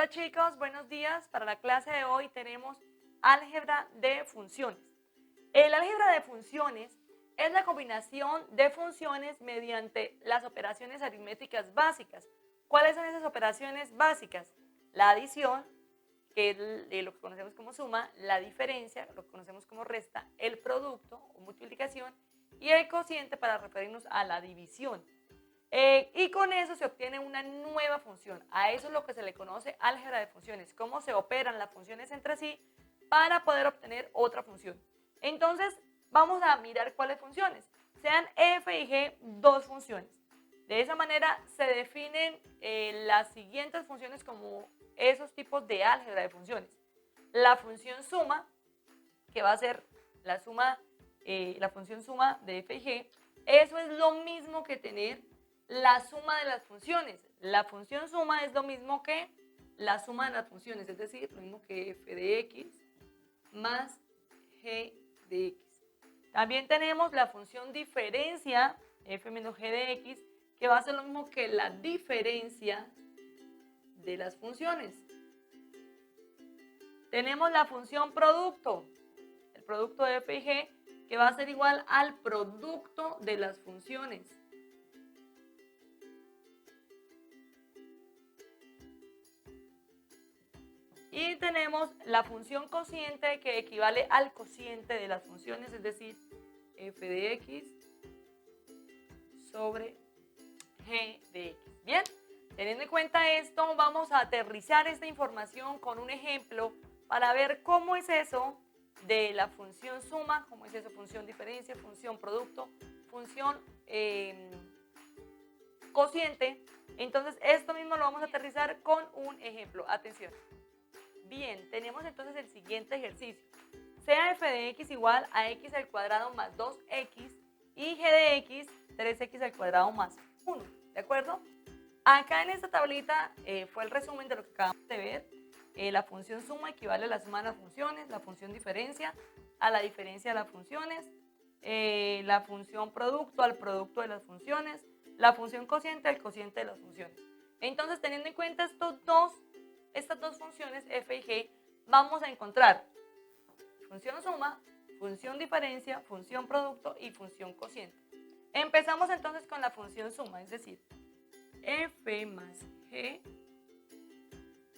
Hola chicos, buenos días. Para la clase de hoy tenemos álgebra de funciones. El álgebra de funciones es la combinación de funciones mediante las operaciones aritméticas básicas. ¿Cuáles son esas operaciones básicas? La adición, que es lo que conocemos como suma, la diferencia, lo que conocemos como resta, el producto o multiplicación y el cociente para referirnos a la división. Y con eso se obtiene una nueva función. A eso es lo que se le conoce álgebra de funciones, cómo se operan las funciones entre sí para poder obtener otra función. Entonces, vamos a mirar cuáles funciones. Sean f y g dos funciones. De esa manera se definen las siguientes funciones como esos tipos de álgebra de funciones. La función suma, que va a ser la suma, la función suma de f y g, eso es lo mismo que tener la suma de las funciones. La función suma es lo mismo que la suma de las funciones, es decir, lo mismo que f de x más g de x. También tenemos la función diferencia, f menos g de x, que va a ser lo mismo que la diferencia de las funciones. Tenemos la función producto, el producto de f y g, que va a ser igual al producto de las funciones. Y tenemos la función cociente, que equivale al cociente de las funciones, es decir, f de x sobre g de x. Bien, teniendo en cuenta esto, vamos a aterrizar esta información con un ejemplo para ver cómo es eso de la función suma, cómo es eso, función diferencia, función producto, función cociente. Entonces, esto mismo lo vamos a aterrizar con un ejemplo. Atención. Bien, tenemos entonces el siguiente ejercicio. Sea f de x igual a x al cuadrado más 2x y g de x 3x al cuadrado más 1, ¿de acuerdo? Acá en esta tablita fue el resumen de lo que acabamos de ver. La función suma equivale a la suma de las funciones, la función diferencia a la diferencia de las funciones, la función producto al producto de las funciones, la función cociente al cociente de las funciones. Entonces, teniendo en cuenta estas dos funciones, f y g, vamos a encontrar función suma, función diferencia, función producto y función cociente. Empezamos entonces con la función suma, es decir, f más g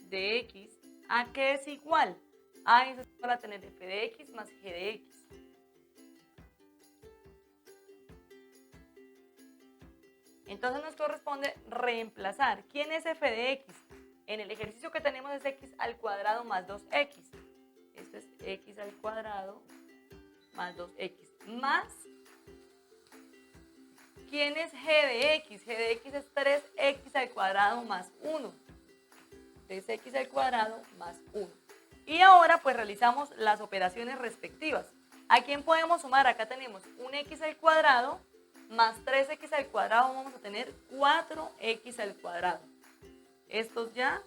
de x, ¿a qué es igual? A eso es igual a tener f de x más g de x. Entonces nos corresponde reemplazar. ¿Quién es f de x? En el ejercicio que tenemos es x al cuadrado más 2x. Esto es x al cuadrado más 2x. Más, ¿quién es g de x? G de x es 3x al cuadrado más 1. 3x al cuadrado más 1. Y ahora pues realizamos las operaciones respectivas. ¿A quién podemos sumar? Acá tenemos un x al cuadrado más 3x al cuadrado, vamos a tener 4x al cuadrado. Estos ya.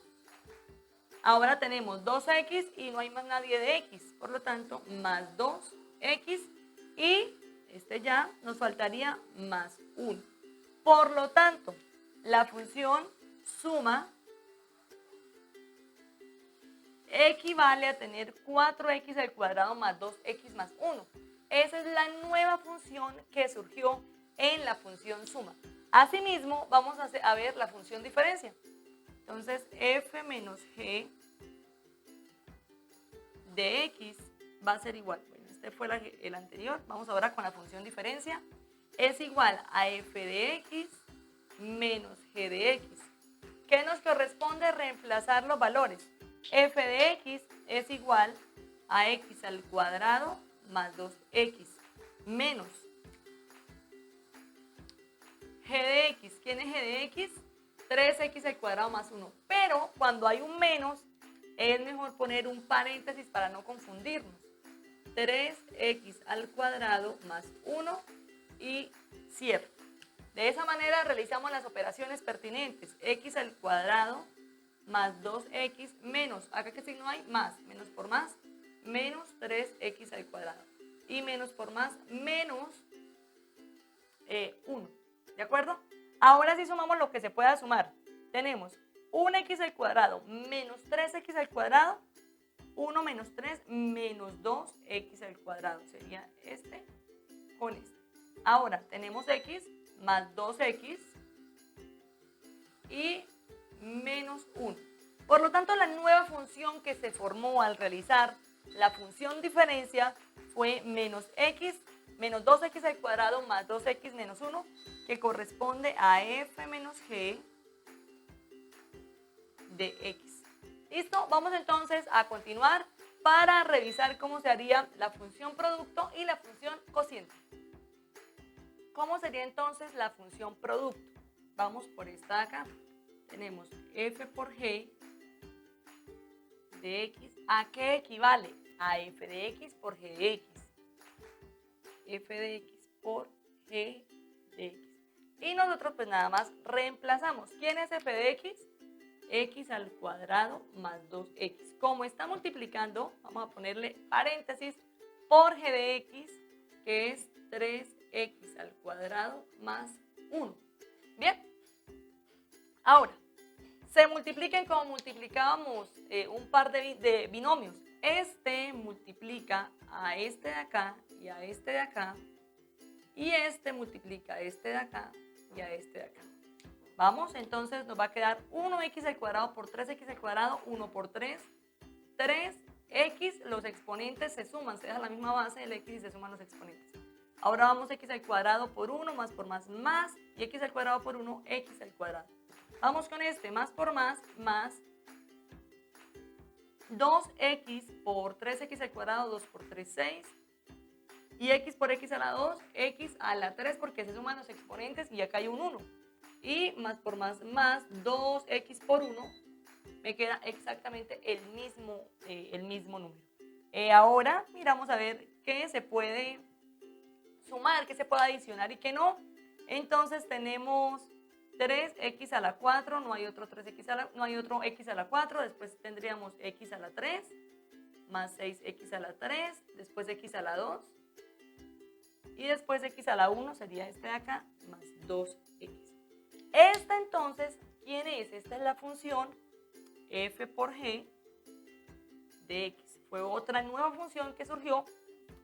Ahora tenemos 2x y no hay más nadie de x, por lo tanto, más 2x y este ya nos faltaría más 1. Por lo tanto, la función suma equivale a tener 4x al cuadrado más 2x más 1. Esa es la nueva función que surgió en la función suma. Asimismo, vamos a ver la función diferencia. Entonces, f menos g de x va a ser igual. Bueno, este fue el anterior. Vamos ahora con la función diferencia. Es igual a f de x menos g de x. ¿Qué nos corresponde? Reemplazar los valores. F de x es igual a x al cuadrado más 2x menos g de x. ¿Quién es g de x? 3x al cuadrado más 1. Pero cuando hay un menos, es mejor poner un paréntesis para no confundirnos. 3x al cuadrado más 1 y cierro. De esa manera realizamos las operaciones pertinentes. X al cuadrado más 2x menos, ¿acá qué signo hay? Más, menos por más, menos 3x al cuadrado. Y menos por más, menos 1. ¿De acuerdo? Ahora sí sumamos lo que se pueda sumar. Tenemos 1x al cuadrado menos 3x al cuadrado, 1 menos 3 menos 2x al cuadrado. Sería este con este. Ahora tenemos x más 2x y menos 1. Por lo tanto, la nueva función que se formó al realizar la función diferencia fue menos 2x al cuadrado más 2x menos 1, que corresponde a f menos g de x. ¿Listo? Vamos entonces a continuar para revisar cómo se haría la función producto y la función cociente. ¿Cómo sería entonces la función producto? Vamos por esta de acá. Tenemos f por g de x. ¿A qué equivale? A f de x por g de x. F de x por g de x. Y nosotros pues nada más reemplazamos. ¿Quién es f de x? X al cuadrado más 2x. Como está multiplicando, vamos a ponerle paréntesis por g de x, que es 3x al cuadrado más 1. Bien. Ahora, se multipliquen como multiplicábamos un par de binomios. Este multiplica a este de acá y a este de acá. Y este multiplica a este de acá y a este de acá. Vamos, entonces nos va a quedar 1x al cuadrado por 3x al cuadrado, 1 por 3, 3x, los exponentes se suman, se deja la misma base del x y se suman los exponentes. Ahora vamos x al cuadrado por 1, más por más, y x al cuadrado por 1, x al cuadrado. Vamos con este, más por más 2x por 3x al cuadrado, 2 por 3, 6. Y x por x a la 2, x a la 3, porque se suman los exponentes y acá hay un 1. Y más por más 2x por 1, me queda exactamente el mismo número. Ahora miramos a ver qué se puede sumar, qué se puede adicionar y qué no. Entonces tenemos 3x a la 4, no hay otro x a la 4, después tendríamos x a la 3, más 6x a la 3, después x a la 2, y después x a la 1 sería este de acá, más 2x. Esta entonces, ¿quién es? Esta es la función f por g de x. Fue otra nueva función que surgió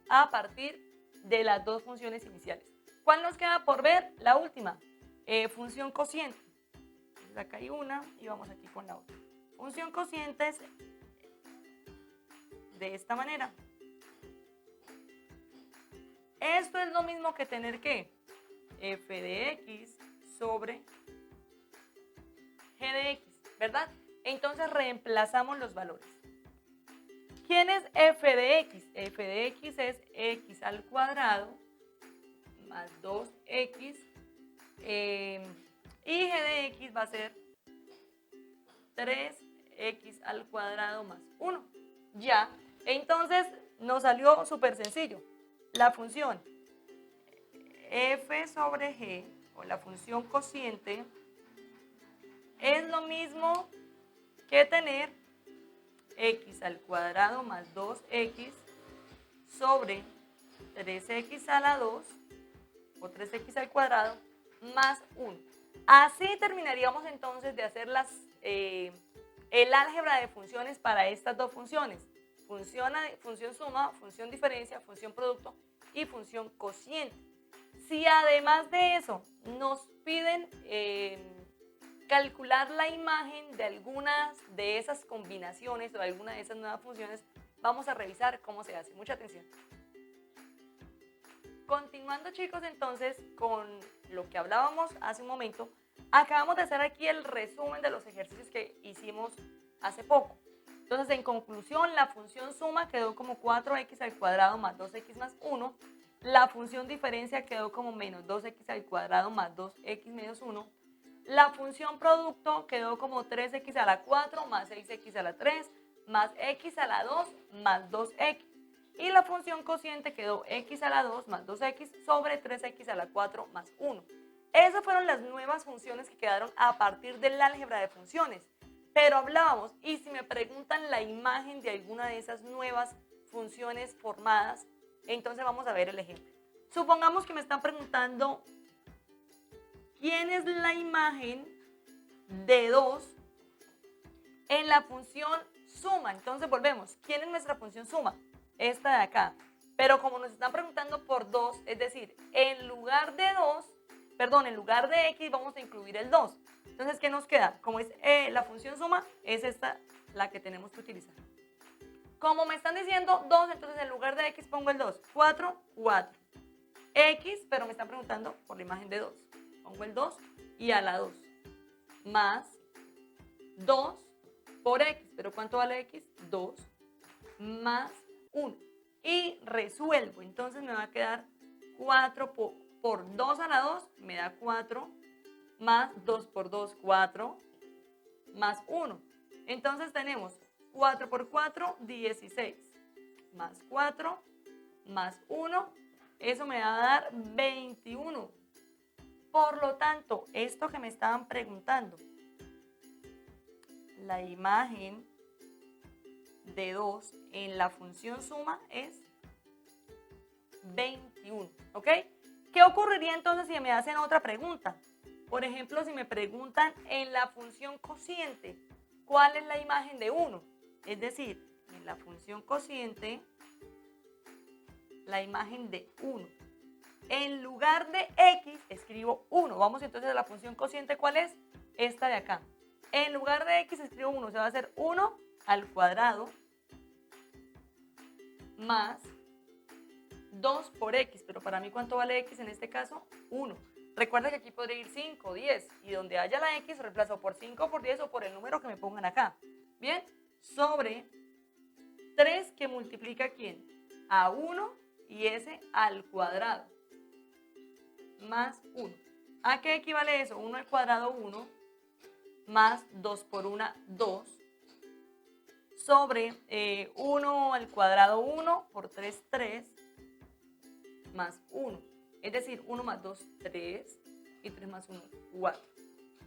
a partir de las dos funciones iniciales. ¿Cuál nos queda por ver? La última, función cociente. Entonces acá hay una y vamos aquí con la otra. Función cociente es de esta manera. Esto es lo mismo que tener que f de x sobre g de x, ¿verdad? Entonces reemplazamos los valores. ¿Quién es f de x? F de x es x al cuadrado más 2x y g de x va a ser 3x al cuadrado más 1. Ya, entonces nos salió súper sencillo. La función f sobre g, o la función cociente, es lo mismo que tener x al cuadrado más 2x sobre 3x a la 2, o 3x al cuadrado, más 1. Así terminaríamos entonces de hacer el álgebra de funciones para estas dos funciones. Función suma, función diferencia, función producto y función cociente. Si además de eso nos piden calcular la imagen de algunas de esas combinaciones o de alguna de esas nuevas funciones, vamos a revisar cómo se hace. Mucha atención. Continuando, chicos, entonces con lo que hablábamos hace un momento, acabamos de hacer aquí el resumen de los ejercicios que hicimos hace poco. Entonces, en conclusión, la función suma quedó como 4x al cuadrado más 2x más 1. La función diferencia quedó como menos 2x al cuadrado más 2x menos 1. La función producto quedó como 3x a la 4 más 6x a la 3 más x a la 2 más 2x. Y la función cociente quedó x a la 2 más 2x sobre 3x a la 4 más 1. Esas fueron las nuevas funciones que quedaron a partir del álgebra de funciones. Pero hablábamos, y si me preguntan la imagen de alguna de esas nuevas funciones formadas, entonces vamos a ver el ejemplo. Supongamos que me están preguntando quién es la imagen de 2 en la función suma. Entonces volvemos. ¿Quién es nuestra función suma? Esta de acá. Pero como nos están preguntando por 2, es decir, en lugar de x vamos a incluir el 2. Entonces, ¿qué nos queda? Como es la función suma, es esta la que tenemos que utilizar. Como me están diciendo 2, entonces en lugar de x pongo el 2. 4, 4. X, pero me están preguntando por la imagen de 2. Pongo el 2 y a la 2. Más 2 por x. ¿Pero cuánto vale x? 2 más 1. Y resuelvo. Entonces me va a quedar 4 por 2 a la 2, me da 4, más 2 por 2, 4, más 1. Entonces tenemos 4 por 4, 16, más 4, más 1, eso me va a dar 21. Por lo tanto, esto que me estaban preguntando, la imagen de 2 en la función suma es 21, ¿ok? ¿Qué ocurriría entonces si me hacen otra pregunta? Por ejemplo, si me preguntan en la función cociente, ¿cuál es la imagen de 1? Es decir, en la función cociente, la imagen de 1. En lugar de x, escribo 1. Vamos entonces a la función cociente, ¿cuál es? Esta de acá. En lugar de x, escribo 1. Se va a hacer 1 al cuadrado más 2 por x. Pero para mí, ¿cuánto vale x en este caso? 1. Recuerda que aquí podría ir 5, 10. Y donde haya la x, reemplazo por 5, por 10 o por el número que me pongan acá. Bien, sobre 3 que multiplica ¿quién? A 1 y s al cuadrado. Más 1. ¿A qué equivale eso? 1 al cuadrado, 1, más 2 por 1, 2, sobre 1 al cuadrado, 1, por 3, 3, más 1. Es decir, 1 más 2, 3, y 3 más 1, 4.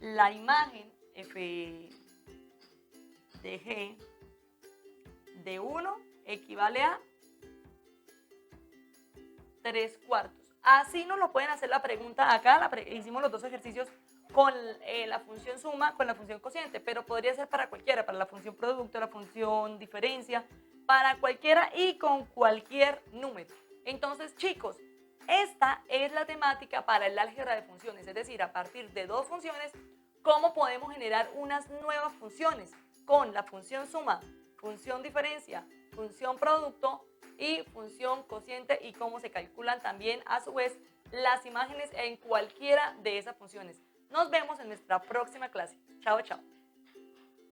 La imagen f de g de 1 equivale a 3 cuartos. Así nos lo pueden hacer la pregunta acá, hicimos los dos ejercicios con la función suma, con la función cociente, pero podría ser para cualquiera, para la función producto, la función diferencia, para cualquiera y con cualquier número. Entonces, chicos, esta es la temática para el álgebra de funciones, es decir, a partir de dos funciones, cómo podemos generar unas nuevas funciones con la función suma, función diferencia, función producto y función cociente y cómo se calculan también a su vez las imágenes en cualquiera de esas funciones. Nos vemos en nuestra próxima clase. Chao, chao.